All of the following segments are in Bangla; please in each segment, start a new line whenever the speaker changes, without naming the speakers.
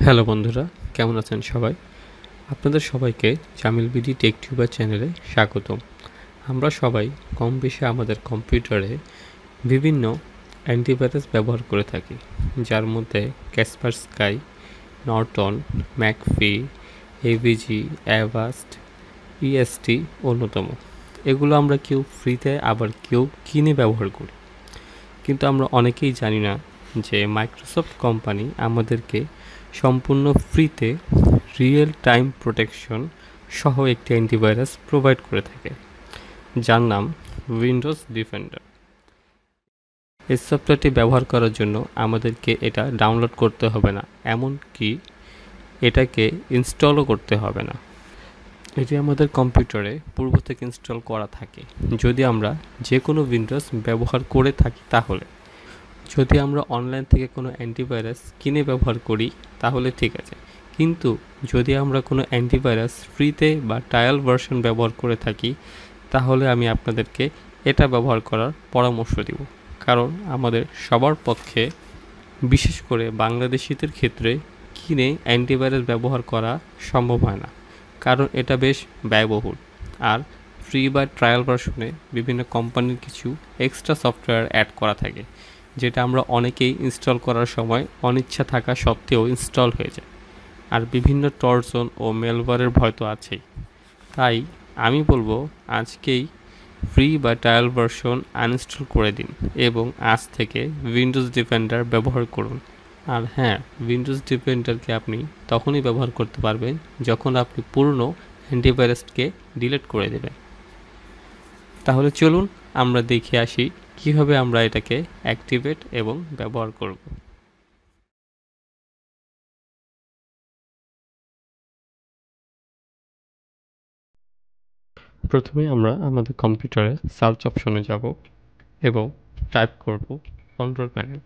হ্যালো বন্ধুরা, কেমন আছেন সবাই? আপনাদের সবাইকে জামিল বিডি টেক টিউবার চ্যানেলে স্বাগতম। আমরা সবাই কম বেশি আমাদের কম্পিউটারে বিভিন্ন অ্যান্টিভাইরাস ব্যবহার করে থাকি, যার মধ্যে Kaspersky, Norton, McAfee, AVG, Avast, EST অন্যতম। এগুলো আমরা কেউ ফ্রিতে আবার কেউ কিনে ব্যবহার করি, কিন্তু আমরা অনেকেই জানি না যে মাইক্রোসফট কোম্পানি আমাদেরকে সম্পূর্ণ ফ্রিতে রিয়েল টাইম প্রোটেকশন সহ একটি অ্যান্টিভাইরাস প্রোভাইড করে থাকে, যার নাম উইন্ডোজ ডিফেন্ডার। এই সফটওয়্যারটি ব্যবহার করার জন্য আমাদেরকে এটা ডাউনলোড করতে হবে না, এমনকি এটাকে ইনস্টলও করতে হবে না। এটি আমাদের কম্পিউটারে পূর্ব থেকে ইনস্টল করা থাকে যদি আমরা যে কোনো উইন্ডোজ ব্যবহার করে থাকি। তাহলে যদি আমরা অনলাইন থেকে কোনো অ্যান্টিভাইরাস কিনে ব্যবহার করি তাহলে ঠিক আছে, কিন্তু যদি আমরা কোনো অ্যান্টিভাইরাস ফ্রিতে বা ট্রায়াল ভার্সন ব্যবহার করে থাকি তাহলে আমি আপনাদেরকে এটা ব্যবহার করার পরামর্শ দিব। কারণ আমাদের সবার পক্ষে, বিশেষ করে বাংলাদেশিদের ক্ষেত্রে, কিনে অ্যান্টিভাইরাস ব্যবহার করা সম্ভব হয় না, কারণ এটা বেশ ব্যয়বহুল। আর ফ্রি বা ট্রায়াল ভার্সনে বিভিন্ন কোম্পানির কিছু এক্সট্রা সফটওয়্যার অ্যাড করা থাকে, যেটা আমরা অনেকেই ইনস্টল করার সময় অনিচ্ছা থাকা সত্ত্বেও ইনস্টল হয়ে যায়। আর বিভিন্ন টর্জন ও মেলওয়্যারের ভয় তো আছেই। তাই আমি বলবো আজকেই ফ্রি বা ট্রায়াল ভার্সন আনইনস্টল করে দিন এবং আজ থেকে উইন্ডোজ ডিফেন্ডার ব্যবহার করুন। আর হ্যাঁ, উইন্ডোজ ডিফেন্ডারকে আপনি তখনই ব্যবহার করতে পারবেন যখন আপনি পুরনো অ্যান্টিভাইরাসকে ডিলিট করে দেবেন। তাহলে চলুন আমরা দেখে আসি কিভাবে আমরা এটাকে অ্যাক্টিভেট এবং ব্যবহার করব। প্রথমে আমরা আমাদের কম্পিউটারে সার্চ অপশনে যাব এবং টাইপ করব কন্ট্রোল প্যানেল।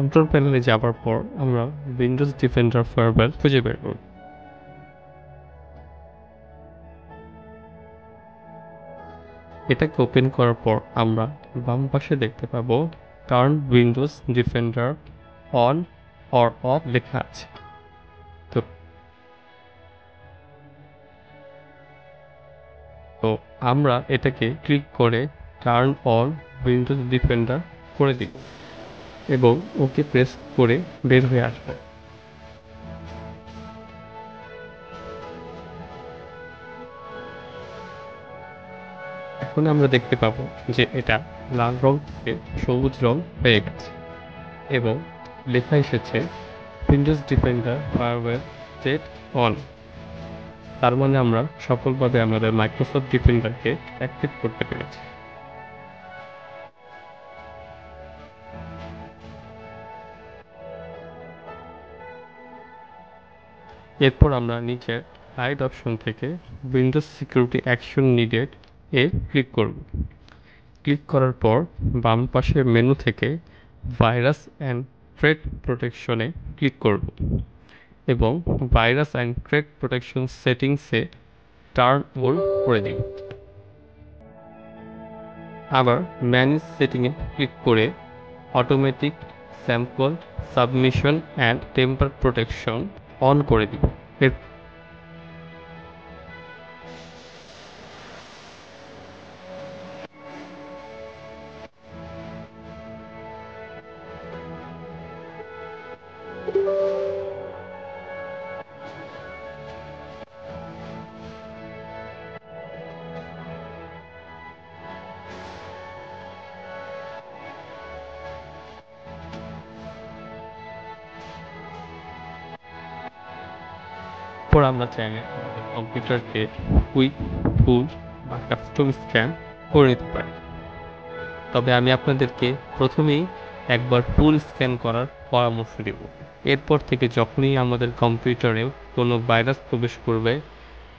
কন্ট্রোল প্যানেলে যাওয়ার পর আমরা উইন্ডোজ ডিফেন্ডার ফায়ারওয়াল খুঁজে বের করব। এটাকে ওপেন করার পর আমরা বাম পাশে দেখতে পাবো turn Windows defender on or of লেখা আছে। তো তো আমরা এটাকে ক্লিক করে টার্ন অন উইন্ডোজ ডিফেন্ডার করে দিই এবং ওকে প্রেস করে বের হয়ে আসবো। এখন আমরা দেখতে পাবো যে এটা লাল রং থেকে সবুজ রং হয়ে গেছে এবং লেখা এসেছে Windows defender firewall set on. তার মানে আমরা সফলভাবে আমাদের মাইক্রোসফট ডিফেন্ডারকে অ্যাক্টিভ করতে পেরেছি। এরপর আমরা নিচের রাইট অপশন থেকে উইন্ডোজ সিকিউরিটি অ্যাকশন নিডেড এ ক্লিক করব। ক্লিক করার পর বাম পাশের মেনু থেকে ভাইরাস অ্যান্ড থ্রেট প্রোটেকশনে ক্লিক করব এবং ভাইরাস অ্যান্ড থ্রেট প্রোটেকশন সেটিংসে টার্ন অন করে দিন। আবার ম্যানেজ সেটিংয়ে ক্লিক করে automatic sample submission and temper protection on করে দিব। এরপর আমরা চাইলে আমাদের কম্পিউটারকে কুইক, ফুল বা কাস্টম স্ক্যান করে নিতে পারি। তবে আমি আপনাদেরকে প্রথমেই একবার ফুল স্ক্যান করার পরামর্শ দেব। এরপর থেকে যখনই আমাদের কম্পিউটারে কোনো ভাইরাস প্রবেশ করবে,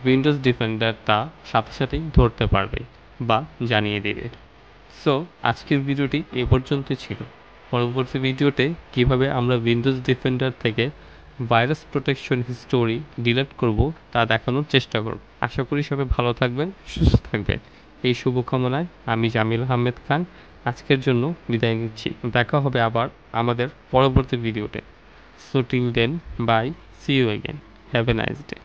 উইন্ডোজ ডিফেন্ডার তা সাথে সাথেই ধরতে পারবে বা জানিয়ে দেবে। সো আজকের ভিডিওটি এ পর্যন্ত ছিল। পরবর্তী ভিডিওতে কিভাবে আমরা উইন্ডোজ ডিফেন্ডার থেকে ভাইরাস প্রোটেকশন হিস্টোরি ডিলিট করব তা দেখানোর চেষ্টা করব। আশা করি সবাই ভালো থাকবেন, সুস্থ থাকবেন। এই শুভকামনায় আমি জামিল আহমেদ খান আজকের জন্য বিদায় নিচ্ছি। দেখা হবে আবার আমাদের পরবর্তী ভিডিওতে। So till then, bye, see you again, have a nice day.